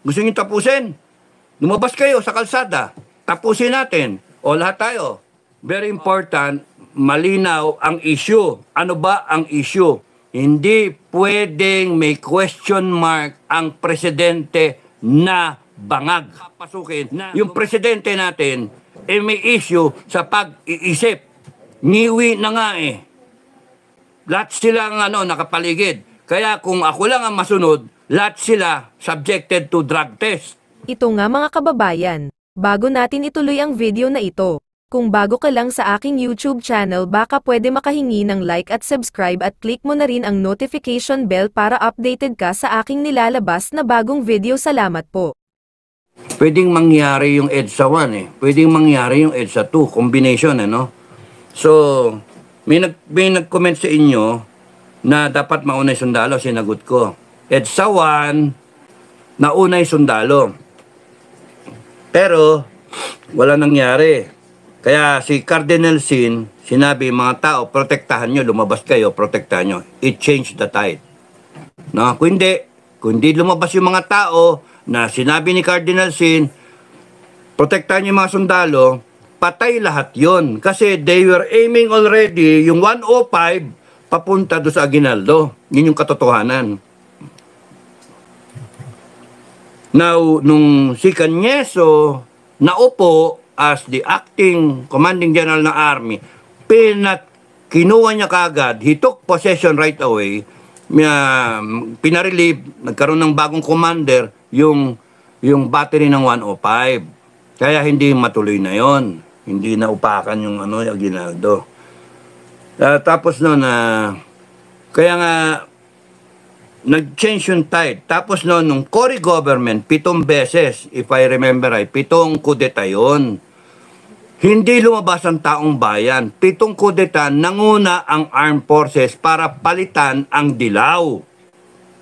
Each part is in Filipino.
Gusto niyo tapusin? Lumabas kayo sa kalsada. Tapusin natin. O lahat tayo. Very important, malinaw ang issue. Ano ba ang issue? Hindi pwedeng may question mark ang presidente na bangag. Pasukin na yung presidente natin may issue sa pag-iisip. Niwi na nga eh. Lahat sila nakapaligid. Kaya kung ako lang ang masunod, lahat sila subjected to drug test. Ito nga mga kababayan, bago natin ituloy ang video na ito, kung bago ka lang sa aking YouTube channel baka pwede makahingi ng like at subscribe at click mo na rin ang notification bell para updated ka sa aking nilalabas na bagong video. Salamat po. Pwedeng mangyari yung EDSA 1 eh. Pwedeng mangyari yung EDSA 2. Combination So, may nag-comment sa inyo na dapat mauna yung sundalo. Sinagot ko. EDSA 1, nauna yung sundalo. Pero, wala nangyari. Kaya si Cardinal Sin, sinabi, mga tao, protektahan nyo, lumabas kayo, protektahan nyo. It changed the tide. No? Kung hindi lumabas yung mga tao, na sinabi ni Cardinal Sin, protektahan yung mga sundalo, patay lahat yon. Kasi they were aiming already, yung 105, papunta doon sa Aguinaldo. Yun yung katotohanan. Now, nung si Cañeso naupo as the acting commanding general ng army, kinuha niya kagad, he took possession right away, pinarelieve, nagkaroon ng bagong commander, yung battery ng 105. Kaya hindi matuloy na yon. Hindi na upakan yung Aguinaldo. Tapos kaya nga, nag-change yung tide. Tapos nung Cory government, 7 beses, if I remember right, 7 kudeta yun. Hindi lumabas ang taong bayan. 7 kudeta, nanguna ang armed forces para palitan ang dilaw.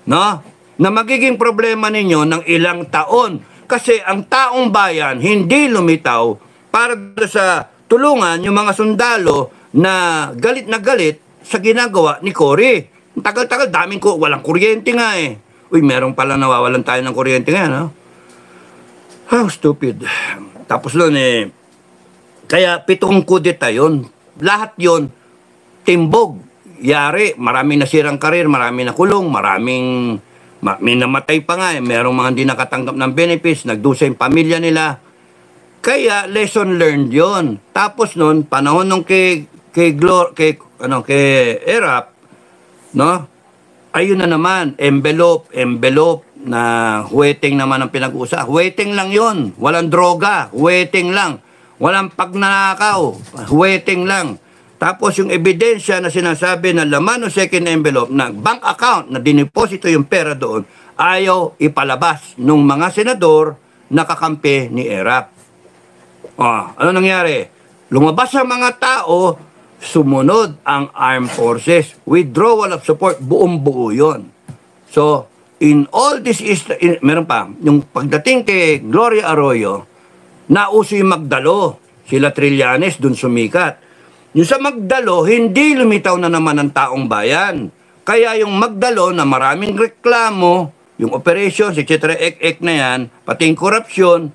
No? Na magiging problema ninyo ng ilang taon. Kasi ang taong bayan hindi lumitaw para sa tulungan yung mga sundalo na galit sa ginagawa ni Cory. Tagal-tagal, walang kuryente nga eh. Uy, meron pala nawawalan tayo ng kuryente nga, no? How stupid. Tapos kaya 7 kudeta yun. Lahat yun, timbog. Yari, maraming nasirang karir, maraming nakulong, may namatay pa nga eh. Merong mga hindi nakatanggap ng benefits, nagdusa yung pamilya nila. Kaya, lesson learned yon. Tapos panahon nung kay ERAP, no? Ayun na naman, envelope na waiting naman ang pinag-uusap. Waiting lang yon. Walang droga, waiting lang. Walang pagnanakaw, waiting lang. Tapos yung ebidensya na sinasabi na laman ng second envelope na bank account na diniposito yung pera doon, ayaw ipalabas ng mga senador na kakampi ni ERAP. Ano nangyari? Lumabas ang mga tao, sumunod ang armed forces. Withdrawal of support, buong-buo yun. So, in all this meron pa, yung pagdating kay Gloria Arroyo, nauso yung Magdalo. Sila Trillanes, dun sumikat. Yung sa Magdalo, hindi lumitaw na naman ang taong bayan. Kaya yung Magdalo na maraming reklamo, yung operations, etc., ek na yan, pati yung korupsyon,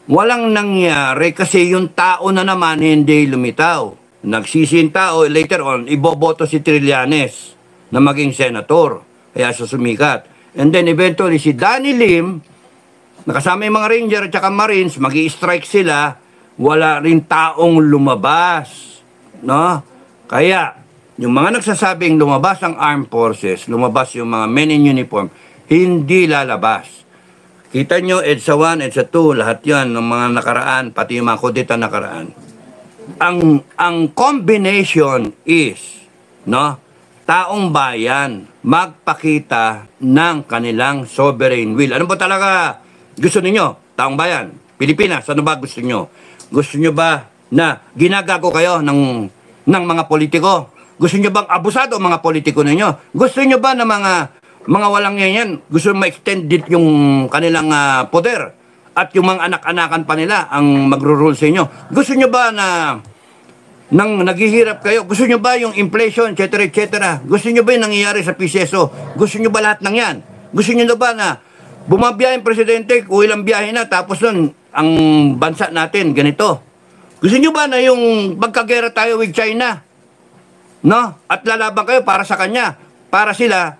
walang nangyari kasi yung tao na naman hindi lumitaw. Nagsisin tao, later on, iboboto si Trillanes na maging senator. Kaya siya sumikat. And then eventually, si Danny Lim, nakasama yung mga ranger at saka marines, magi-strike sila, wala rin taong lumabas. No? Kaya, yung mga nagsasabing lumabas ang armed forces, lumabas yung mga men in uniform, hindi lalabas. Kita nyo, EDSA 1, EDSA 2, lahat yan, ng mga nakaraan, pati yung mga kudeta nakaraan. Ang combination is, no, taong bayan magpakita ng kanilang sovereign will. Ano ba talaga gusto ninyo, taong bayan? Pilipinas, ano ba gusto nyo? Gusto nyo ba na ginagago kayo ng mga politiko? Gusto nyo bang abusado ang mga politiko ninyo? Gusto nyo ba na mga walang yan, gusto nyo ma-extend yung kanilang poder? At yung mga anak-anakan pa nila ang magro-rule sa inyo. Gusto nyo ba na nang naghihirap kayo? Gusto nyo ba yung inflation, etc., etc.? Gusto nyo ba yung nangyayari sa piseso? Gusto nyo ba lahat ng yan? Gusto nyo ba na Bumabiyahe yung presidente, kung ilang biyahe na, tapos nun, ang bansa natin, ganito. Gusto nyo ba na yung magkagera tayo with China? No? At lalaban kayo para sa kanya. Para sila,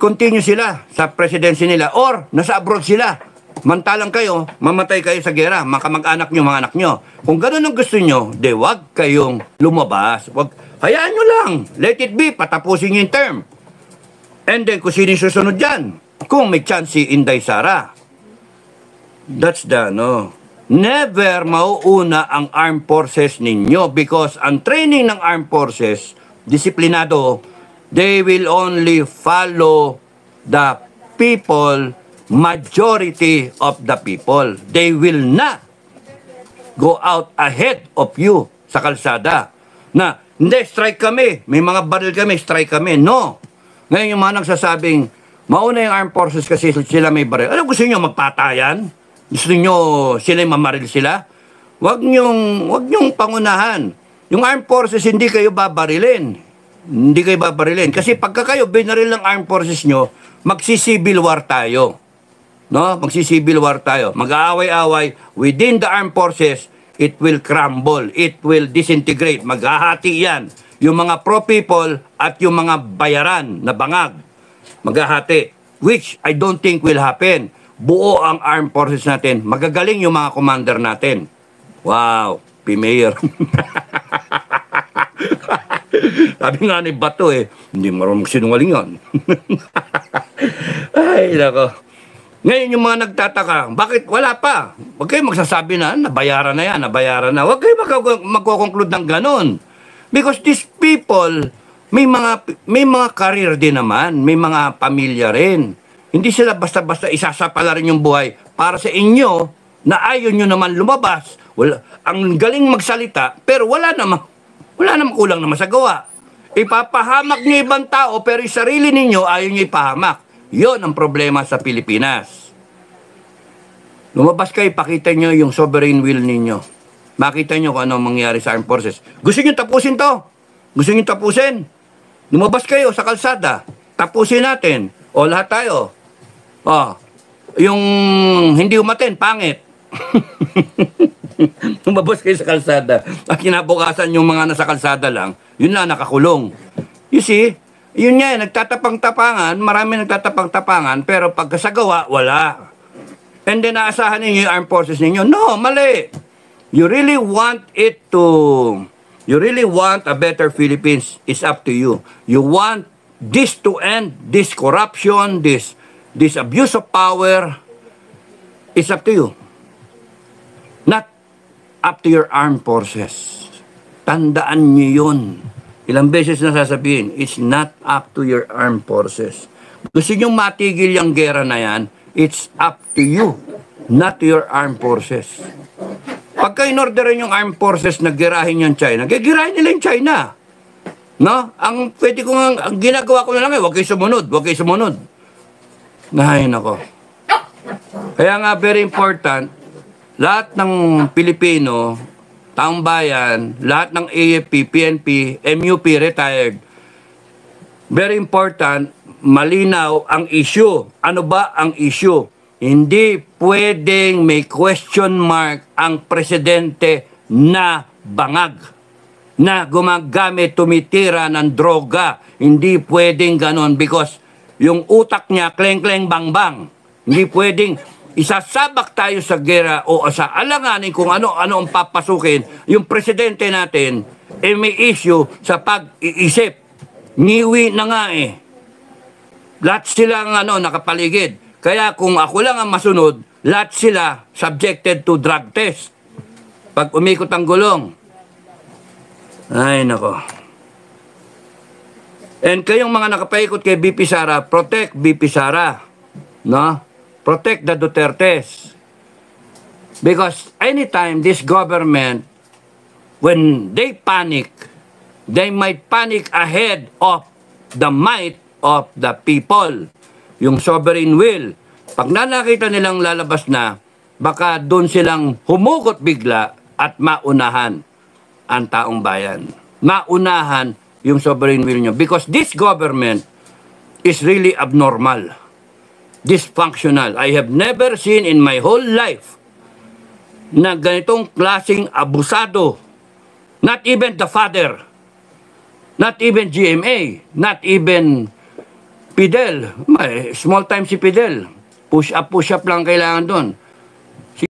continue sila sa presidency nila. Or, nasa abroad sila. Mantalang kayo, mamatay kayo sa gera, makamag-anak nyo, mga anak nyo. Kung ganun ang gusto nyo, de wag kayong lumabas. Wag, hayaan nyo lang. Let it be, patapusin yung term. And then, kung sino yung susunod dyan? Kung may chance si Inday Sara. That's the, no. Never mauuna ang armed forces ninyo because ang training ng armed forces, disiplinado, they will only follow the people, majority of the people. They will not go out ahead of you sa kalsada. Na, hindi, strike kami. May mga baril kami, strike kami. No. Ngayon yung mga nagsasabing, mauna yung armed forces kasi sila may baril. Ano gusto nyo, magpatayan? Gusto nyo sila mamaril sila? Wag nyong pangunahan. Yung armed forces, hindi kayo babarilin. Hindi kayo babarilin. Kasi pagka kayo binaril ng armed forces nyo, magsisibil war tayo. No? Magsisibil war tayo. Mag-aaway-away within the armed forces, it will crumble. It will disintegrate. Maghahati yan. Yung mga pro-people at yung mga bayaran na bangag. Maghahati. Which I don't think will happen. Buo ang armed forces natin. Magagaling yung mga commander natin. Wow. P-Mayor. Sabi nga ni Bato hindi marunong sinungaling yun. Ay, nako. Ngayon yung mga nagtataka, bakit wala pa? Huwag kayo magsasabi na, nabayaran na yan, nabayaran na. Huwag kayo magkoconclude ng ganon. Because these people, may mga career din naman, may mga pamilya rin. Hindi sila basta-basta isasapala rin yung buhay para sa inyo na ayaw nyo naman lumabas. Ang galing magsalita, pero wala namang kulang naman sa gawa. Ipapahamak nyo ibang tao, pero yung sarili ninyo ayaw nyo ipahamak. Yon ang problema sa Pilipinas. Lumabas kayo, pakita nyo yung sovereign will ninyo. Makita nyo kung ano mangyari sa armed forces. Gusto nyo tapusin to? Gusto nyo tapusin? Lumabas kayo sa kalsada. Tapusin natin. O lahat tayo. O, yung hindi umaten, pangit. Lumabas kayo sa kalsada. At kinabukasan yung mga nasa kalsada lang, yun lang nakakulong. You see? Yun nga, nagtatapang-tapangan, marami nagtatapang-tapangan, pero pagkasagawa, wala. And then, naasahan ninyo yung armed forces ninyo. No, mali. You really want a better Philippines, it's up to you. You want this to end, this corruption, this abuse of power, it's up to you. Not up to your armed forces. Tandaan nyo yun. Ilang beses na sasabihin, it's not up to your armed forces. Gusto nyo matigil yung gera na yan, it's up to you, not to your armed forces. Pagka in-orderin yung armed forces na girahin yung China, girahin nila yung China. No? Ang ginagawa ko na lang huwag kayo sumunod, huwag kayo sumunod. Nahayin ako. Kaya nga, very important, lahat ng Pilipino, taong bayan, lahat ng AFP, PNP, MUP, retired, very important, malinaw ang issue. Ano ba ang issue? Hindi pwedeng may question mark ang presidente na bangag, na gumagamit, tumitira ng droga. Hindi pwedeng ganon because yung utak niya, kleng-kleng bang-bang. Hindi pwedeng isasabak tayo sa gera o sa alanganin kung ano-ano ang papasukin. Yung presidente natin, may issue sa pag-iisip. Niwi na nga Lahat silang nakapaligid. Kaya kung ako lang ang masunod, lahat sila subjected to drug test. Pag umikot ang gulong. Ay, nako. And kayong mga nakapaikot kay BP Sara, protect BP Sara. No? Protect the Dutertes. Because anytime this government, when they panic, they might panic ahead of the might of the people. Yung sovereign will. Pag nakita nilang lalabas na, baka doon silang humugot bigla at maunahan ang taong bayan. Maunahan yung sovereign will nyo. Because this government is really abnormal. dysfunctional. I have never seen in my whole life na ganitong klaseng abusado. Not even the father. Not even GMA. Not even Fidel. Small time si Fidel. Push up lang kailangan doon.